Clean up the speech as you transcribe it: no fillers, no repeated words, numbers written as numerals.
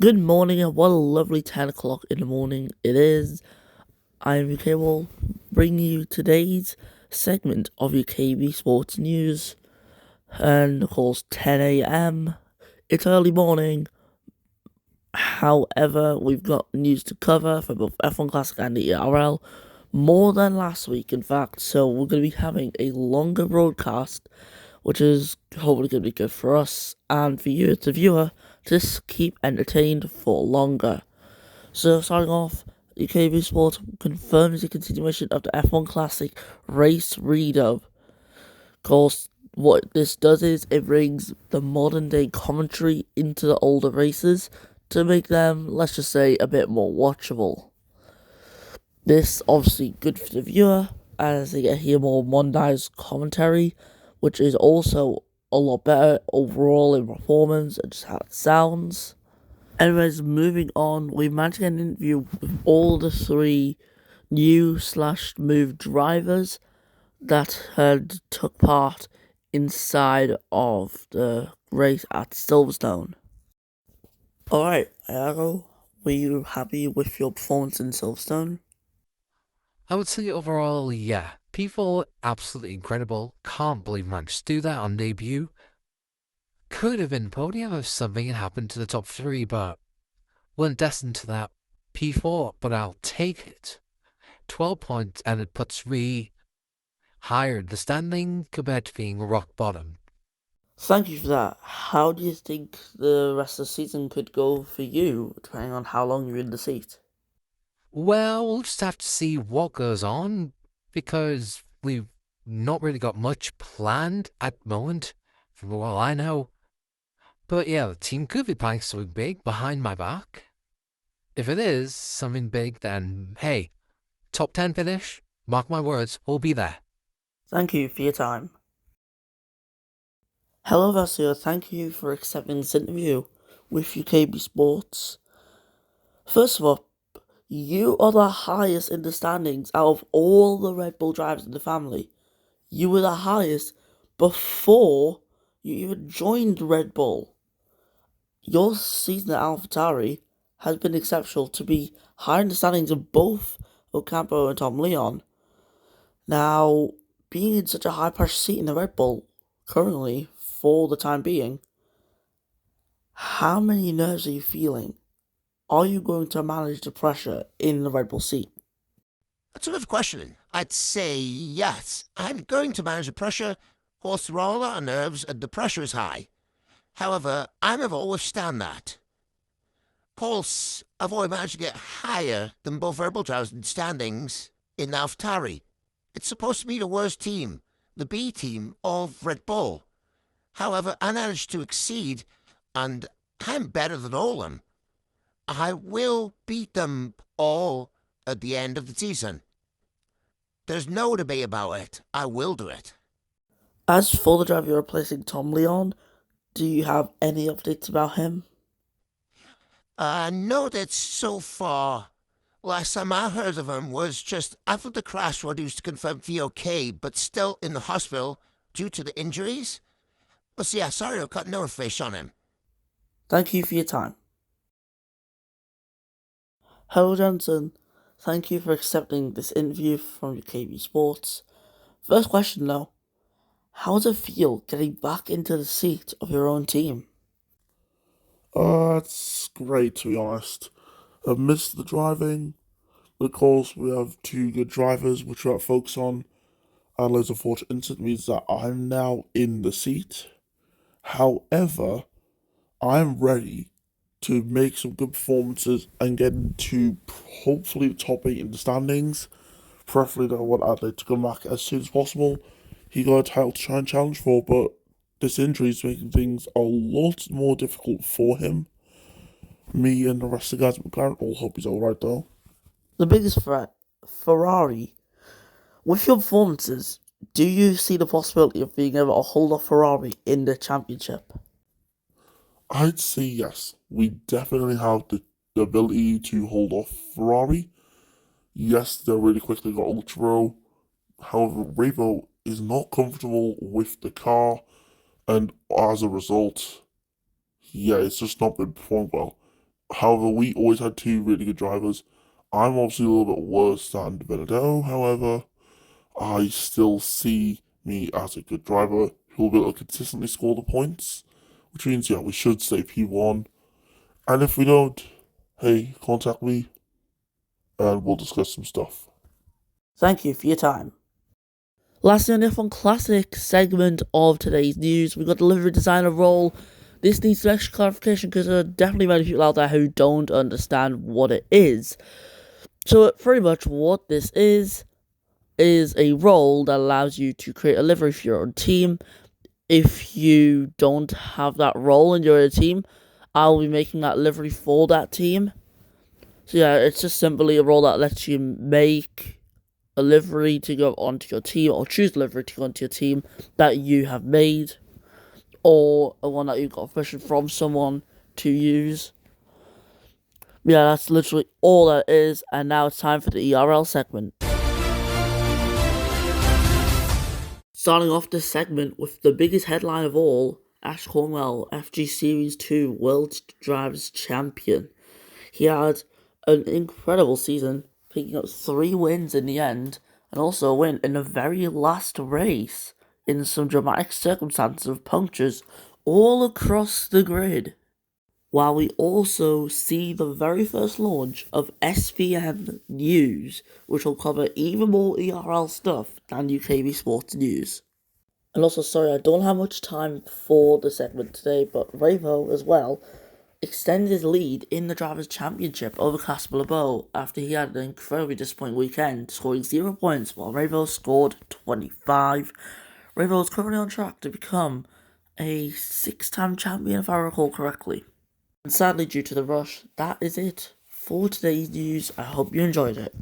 Good morning, and what a lovely 10 o'clock in the morning it is. I'm UKB, bringing you today's segment of UKB Sports News. And of course, 10 a.m. It's early morning. However, we've got news to cover for both F1 Classic and the ERL. More than last week, in fact. So we're going to be having a longer broadcast, which is hopefully going to be good for us and for you, the viewer, to just keep entertained for longer. So starting off, UKB Sport confirms the continuation of the F1 Classic race redub. Of course, what this does is it brings the modern day commentary into the older races to make them, let's just say, a bit more watchable. This obviously good for the viewer as they get to hear more modernized commentary, which is also a lot better overall in performance and just how it sounds. Anyways, moving on, we managed to get an interview with all the three new/moved drivers that had took part inside of the race at Silverstone. Alright, Iago, were you happy with your performance in Silverstone? I would say overall, yeah. People absolutely incredible. Can't believe managed to do that on debut. Could have been podium if something had happened to the top three, but weren't destined to that P4, but I'll take it. 12 points and it puts me higher in the standing compared to being rock bottom. Thank you for that. How do you think the rest of the season could go for you, depending on how long you're in the seat? Well, we'll just have to see what goes on because we've not really got much planned at the moment, from what I know. But yeah, the team could be planning something big behind my back. If it is something big, then hey, top 10 finish, mark my words, we'll be there. Thank you for your time. Hello, Vasir. Thank you for accepting this interview with UKB Sports. First of all, you are the highest in the standings out of all the Red Bull drivers in the family. You were the highest before you even joined Red Bull. Your season at AlphaTauri has been exceptional to be higher in the standings of both Ocampo and Tom Leon. Now, being in such a high pressure seat in the Red Bull currently, for the time being, how many nerves are you feeling? Are you going to manage the pressure in the Red Bull seat? That's a good question. I'd say yes. I'm going to manage the pressure. Of course, there are a lot of nerves and the pressure is high. However, I'm able to withstand that. Of course, I've already managed to get higher than both verbal drivers in standings in AlphaTauri. It's supposed to be the worst team, the B team of Red Bull. However, I managed to exceed, and I'm better than all of them. I will beat them all at the end of the season. There's no debate about it. I will do it. As for the driver you're replacing Tom Leon, do you have any updates about him? No, that's so far. Last time I heard of him was just after the crash what he was confirmed to be okay, but still in the hospital due to the injuries. But yeah, sorry I've got no information on him. Thank you for your time. Hello, Johnson. Thank you for accepting this interview from UKB Sports. First question though, how does it feel getting back into the seat of your own team? It's great to be honest. I've missed the driving. Of course, we have two good drivers which we're focus on. And there's a fortunate incident means that I'm now in the seat. However, I'm ready to make some good performances and get into hopefully the top eight in the standings. Preferably, I want Adelaide to come back as soon as possible. He got a title to try and challenge for, but this injury is making things a lot more difficult for him. Me and the rest of the guys at McLaren all hope he's alright though. The biggest threat, Ferrari. With your performances, do you see the possibility of being able to hold off Ferrari in the championship? I'd say yes. We definitely have the ability to hold off Ferrari. Yes, they really quickly got Ultra. However, Revo is not comfortable with the car, and as a result, yeah, it's just not been performed well. However, we always had two really good drivers. I'm obviously a little bit worse than Benedetto, however, I still see me as a good driver who will be able to consistently score the points, which means, yeah, we should stay P1. And if we don't, hey, contact me and we'll discuss some stuff. Thank you for your time. Lastly, on the F1 Classic segment of today's news, we've got the livery designer role. This needs some extra clarification because there are definitely many people out there who don't understand what it is. So pretty much what this is a role that allows you to create a livery for your own team. If you don't have that role and you're in a team, I'll be making that livery for that team. So yeah, it's just simply a role that lets you make a livery to go onto your team, or choose a livery to go onto your team that you have made, or a one that you got permission from someone to use. Yeah, that's literally all that is, and now it's time for the ERL segment. Starting off this segment with the biggest headline of all, Ash Cornwell, FG Series 2 World Drivers Champion. He had an incredible season, picking up 3 wins in the end, and also a win in the very last race, in some dramatic circumstances of punctures all across the grid. While we also see the very first launch of SPN News, which will cover even more ERL stuff than UKB Sports News. And also, sorry, I don't have much time for the segment today, but Ravo as well extended his lead in the Drivers' Championship over Casper LeBeau after he had an incredibly disappointing weekend, scoring 0 points while Ravo scored 25. Ravo is currently on track to become a 6-time champion if I recall correctly. And sadly, due to the rush, that is it for today's news. I hope you enjoyed it.